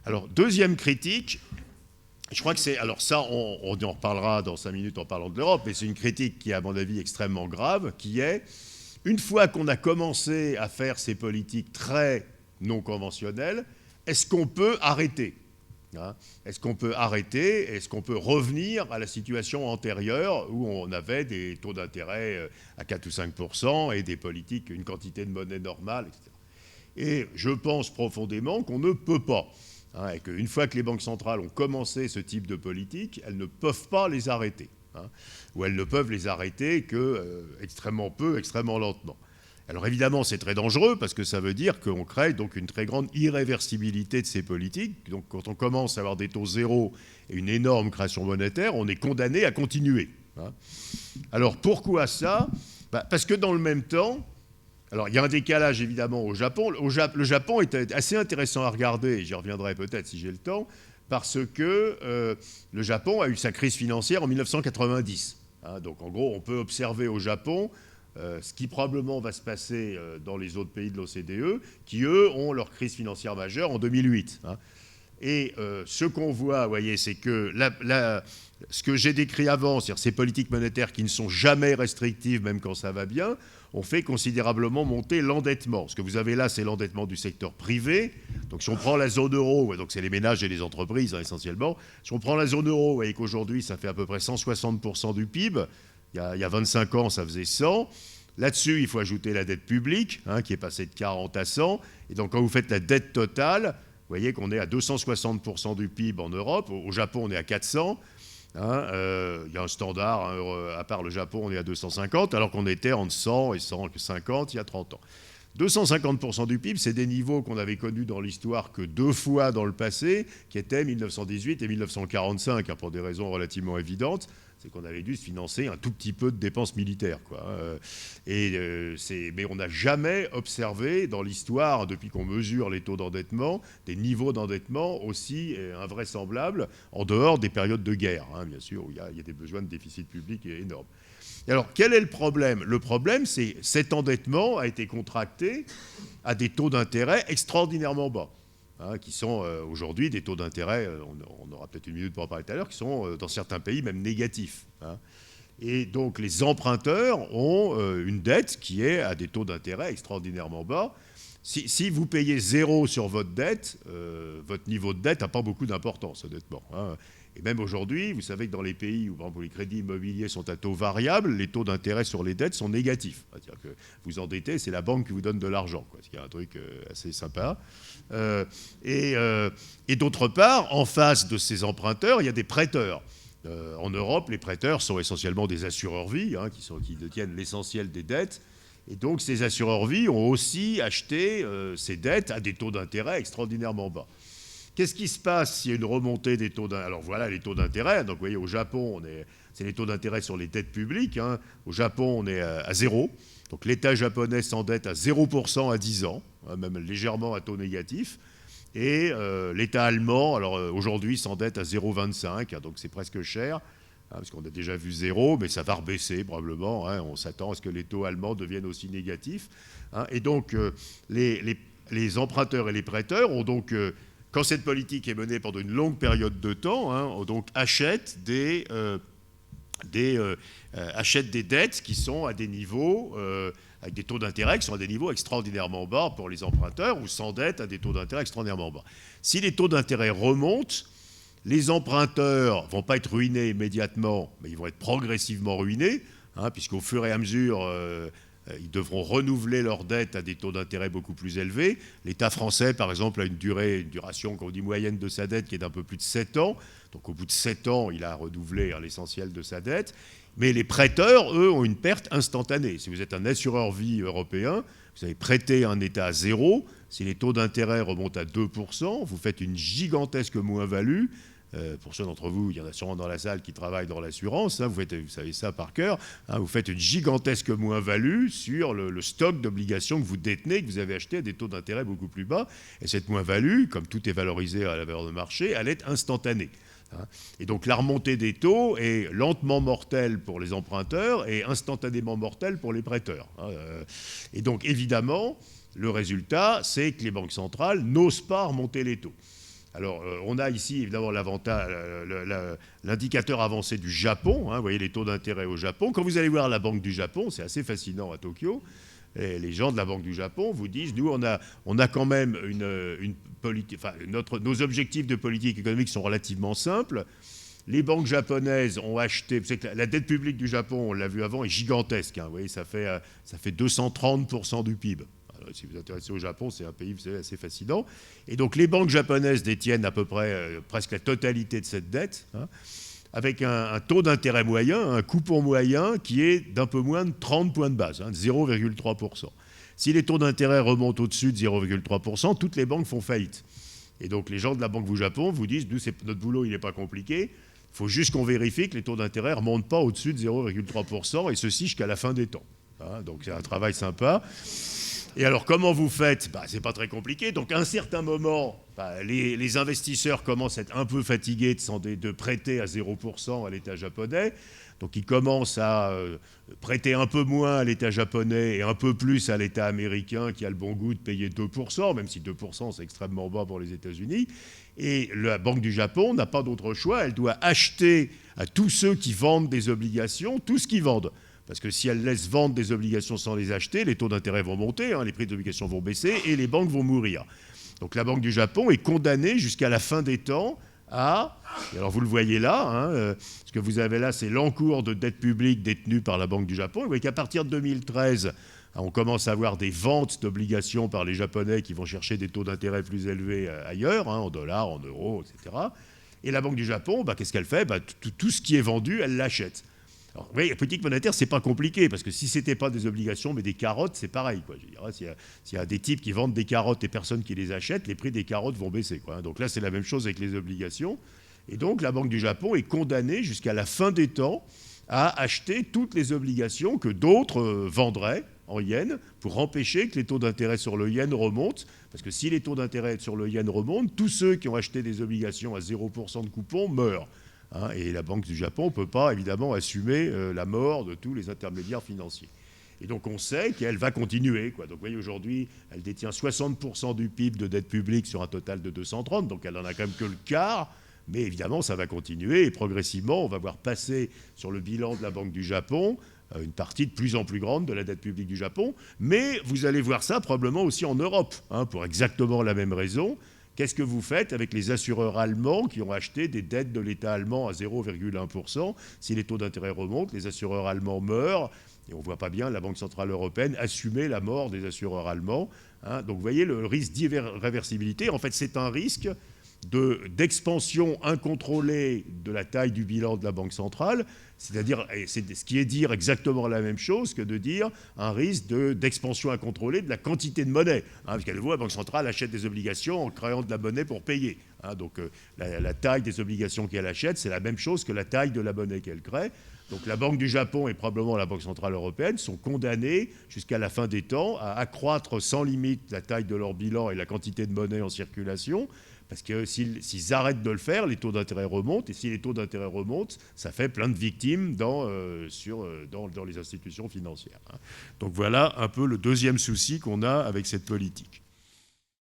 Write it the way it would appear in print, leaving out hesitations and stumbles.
Alors, deuxième critique, je crois que c'est... Alors ça, on en reparlera dans 5 minutes en parlant de l'Europe, mais c'est une critique qui est, à mon avis, extrêmement grave, qui est, une fois qu'on a commencé à faire ces politiques très non conventionnelles, est-ce qu'on peut arrêter ? Est-ce qu'on peut arrêter? Est-ce qu'on peut revenir à la situation antérieure où on avait des taux d'intérêt à 4 ou 5% et des politiques, une quantité de monnaie normale, etc. Et je pense profondément qu'on ne peut pas. Et qu'une fois que les banques centrales ont commencé ce type de politique, elles ne peuvent pas les arrêter. Ou elles ne peuvent les arrêter que extrêmement peu, extrêmement lentement. Alors évidemment, c'est très dangereux parce que ça veut dire qu'on crée donc une très grande irréversibilité de ces politiques. Donc quand on commence à avoir des taux zéro et une énorme création monétaire, on est condamné à continuer. Alors pourquoi ça ? Parce que dans le même temps, alors il y a un décalage évidemment au Japon. Le Japon est assez intéressant à regarder, et j'y reviendrai peut-être si j'ai le temps, parce que le Japon a eu sa crise financière en 1990. Donc en gros, on peut observer au Japon ce qui probablement va se passer dans les autres pays de l'OCDE, qui, eux, ont leur crise financière majeure en 2008. Et ce qu'on voit, vous voyez, c'est que ce que j'ai décrit avant, c'est-à-dire ces politiques monétaires qui ne sont jamais restrictives, même quand ça va bien, ont fait considérablement monter l'endettement. Ce que vous avez là, c'est l'endettement du secteur privé. Donc si on prend la zone euro, donc c'est les ménages et les entreprises essentiellement, si on prend la zone euro, vous voyez qu'aujourd'hui, ça fait à peu près 160% du PIB. Il y a 25 ans, ça faisait 100. Là-dessus, il faut ajouter la dette publique, qui est passée de 40 à 100. Et donc, quand vous faites la dette totale, vous voyez qu'on est à 260% du PIB en Europe. Au Japon, on est à 400. Il y a un standard, à part le Japon, on est à 250, alors qu'on était entre 100 et 150 il y a 30 ans. 250% du PIB, c'est des niveaux qu'on avait connus dans l'histoire que 2 fois dans le passé, qui étaient 1918 et 1945, pour des raisons relativement évidentes. C'est qu'on avait dû se financer un tout petit peu de dépenses militaires, mais on n'a jamais observé dans l'histoire, depuis qu'on mesure les taux d'endettement, des niveaux d'endettement aussi invraisemblables en dehors des périodes de guerre, bien sûr, où il y a des besoins de déficit public énormes. Et alors, quel est le problème ? Le problème, c'est que cet endettement a été contracté à des taux d'intérêt extraordinairement bas. Qui sont aujourd'hui des taux d'intérêt, on aura peut-être une minute pour en parler tout à l'heure, qui sont dans certains pays même négatifs. Et donc les emprunteurs ont une dette qui est à des taux d'intérêt extraordinairement bas. Si vous payez 0 sur votre dette, votre niveau de dette n'a pas beaucoup d'importance, honnêtement. Et même aujourd'hui, vous savez que dans les pays où, par exemple, les crédits immobiliers sont à taux variable, les taux d'intérêt sur les dettes sont négatifs. C'est-à-dire que vous endettez, c'est la banque qui vous donne de l'argent, ce qui est un truc assez sympa. Et d'autre part, en face de ces emprunteurs, il y a des prêteurs. En Europe, les prêteurs sont essentiellement des assureurs-vie, qui détiennent l'essentiel des dettes. Et donc, ces assureurs-vie ont aussi acheté ces dettes à des taux d'intérêt extraordinairement bas. Qu'est-ce qui se passe s'il y a une remontée des taux d'intérêt ? Alors voilà les taux d'intérêt. Donc vous voyez, au Japon, c'est les taux d'intérêt sur les dettes publiques. Au Japon, on est à 0. Donc l'État japonais s'endette à 0% à 10 ans, même légèrement à taux négatif. Et l'État allemand, alors aujourd'hui, s'endette à 0,25, donc c'est presque cher, parce qu'on a déjà vu 0, mais ça va rebaisser probablement. On s'attend à ce que les taux allemands deviennent aussi négatifs. Et donc les emprunteurs et les prêteurs ont donc... quand cette politique est menée pendant une longue période de temps, donc achètent des dettes qui sont à des niveaux, avec des taux d'intérêt qui sont à des niveaux extraordinairement bas pour les emprunteurs, ou s'endettent à des taux d'intérêt extraordinairement bas. Si les taux d'intérêt remontent, les emprunteurs ne vont pas être ruinés immédiatement, mais ils vont être progressivement ruinés, puisqu'au fur et à mesure... ils devront renouveler leurs dettes à des taux d'intérêt beaucoup plus élevés. L'État français, par exemple, a une duration, quand on dit moyenne de sa dette, qui est d'un peu plus de 7 ans. Donc au bout de 7 ans, il a renouvelé l'essentiel de sa dette. Mais les prêteurs, eux, ont une perte instantanée. Si vous êtes un assureur-vie européen, vous avez prêté un État à 0. Si les taux d'intérêt remontent à 2%, vous faites une gigantesque moins-value. Pour ceux d'entre vous, il y en a sûrement dans la salle qui travaillent dans l'assurance, vous savez ça par cœur, vous faites une gigantesque moins-value sur le stock d'obligations que vous détenez, que vous avez acheté à des taux d'intérêt beaucoup plus bas. Et cette moins-value, comme tout est valorisé à la valeur de marché, elle est instantanée. Et donc la remontée des taux est lentement mortelle pour les emprunteurs et instantanément mortelle pour les prêteurs. Et donc évidemment, le résultat, c'est que les banques centrales n'osent pas remonter les taux. Alors, on a ici évidemment l'avantage, l'indicateur avancé du Japon. Hein, vous voyez les taux d'intérêt au Japon. Quand vous allez voir la Banque du Japon, c'est assez fascinant à Tokyo. Et les gens de la Banque du Japon vous disent, nous, on a quand même une politique. Enfin, nos objectifs de politique économique sont relativement simples. Les banques japonaises ont acheté. Vous savez que la dette publique du Japon, on l'a vu avant, est gigantesque. Hein, vous voyez, ça fait 230% du PIB. Alors, si vous vous intéressez au Japon, c'est un pays, vous savez, assez fascinant. Et donc, les banques japonaises détiennent à peu près presque la totalité de cette dette, hein, avec un taux d'intérêt moyen, un coupon moyen qui est d'un peu moins de 30 points de base, hein, de 0,3%. Si les taux d'intérêt remontent au-dessus de 0,3%, toutes les banques font faillite. Et donc, les gens de la Banque du Japon vous disent, nous, notre boulot, il n'est pas compliqué. Il faut juste qu'on vérifie que les taux d'intérêt ne remontent pas au-dessus de 0,3%, et ceci jusqu'à la fin des temps. Hein, donc c'est un travail sympa. Et alors comment vous faites? C'est pas très compliqué. Donc à un certain moment, les investisseurs commencent à être un peu fatigués de prêter à 0% à l'État japonais. Donc ils commencent à prêter un peu moins à l'État japonais et un peu plus à l'État américain qui a le bon goût de payer 2%, même si 2% c'est extrêmement bas pour les États-Unis. Et la Banque du Japon n'a pas d'autre choix, elle doit acheter à tous ceux qui vendent des obligations tout ce qu'ils vendent. Parce que si elle laisse vendre des obligations sans les acheter, les taux d'intérêt vont monter, hein, les prix des obligations vont baisser et les banques vont mourir. Donc la Banque du Japon est condamnée jusqu'à la fin des temps à... Et alors vous le voyez là, hein, ce que vous avez là, c'est l'encours de dette publique détenue par la Banque du Japon. Vous voyez qu'à partir de 2013, on commence à avoir des ventes d'obligations par les Japonais qui vont chercher des taux d'intérêt plus élevés ailleurs, hein, en dollars, en euros, etc. Et la Banque du Japon, qu'est-ce qu'elle fait? Tout ce qui est vendu, elle l'achète. Alors, oui, la politique monétaire, c'est pas compliqué, parce que si c'était pas des obligations, mais des carottes, c'est pareil, quoi. Je dirais, s'il y a des types qui vendent des carottes et personne qui les achète, les prix des carottes vont baisser, quoi. Donc là, c'est la même chose avec les obligations. Et donc, la Banque du Japon est condamnée jusqu'à la fin des temps à acheter toutes les obligations que d'autres vendraient en yens pour empêcher que les taux d'intérêt sur le yen remontent. Parce que si les taux d'intérêt sur le yen remontent, tous ceux qui ont acheté des obligations à 0% de coupon meurent. Hein, et la Banque du Japon ne peut pas, évidemment, assumer la mort de tous les intermédiaires financiers. Et donc, on sait qu'elle va continuer, quoi. Donc, vous voyez, aujourd'hui, elle détient 60% du PIB de dette publique sur un total de 230, donc elle n'en a quand même que le quart. Mais évidemment, ça va continuer, et progressivement, on va voir passer sur le bilan de la Banque du Japon une partie de plus en plus grande de la dette publique du Japon. Mais vous allez voir ça probablement aussi en Europe, hein, pour exactement la même raison. Qu'est-ce que vous faites avec les assureurs allemands qui ont acheté des dettes de l'État allemand à 0,1%? Si les taux d'intérêt remontent, les assureurs allemands meurent. Et on ne voit pas bien la Banque centrale européenne assumer la mort des assureurs allemands. Hein. Donc vous voyez le risque d'irréversibilité. En fait, c'est un risque d'expansion incontrôlée de la taille du bilan de la Banque centrale, c'est-à-dire, c'est ce qui est dire exactement la même chose que de dire un risque d'expansion incontrôlée de la quantité de monnaie. Hein, parce qu'à nouveau, la Banque centrale achète des obligations en créant de la monnaie pour payer. Hein, donc la taille des obligations qu'elle achète, c'est la même chose que la taille de la monnaie qu'elle crée. Donc la Banque du Japon et probablement la Banque centrale européenne sont condamnées jusqu'à la fin des temps à accroître sans limite la taille de leur bilan et la quantité de monnaie en circulation. Parce que s'ils arrêtent de le faire, les taux d'intérêt remontent. Et si les taux d'intérêt remontent, ça fait plein de victimes dans les institutions financières. Donc voilà un peu le deuxième souci qu'on a avec cette politique.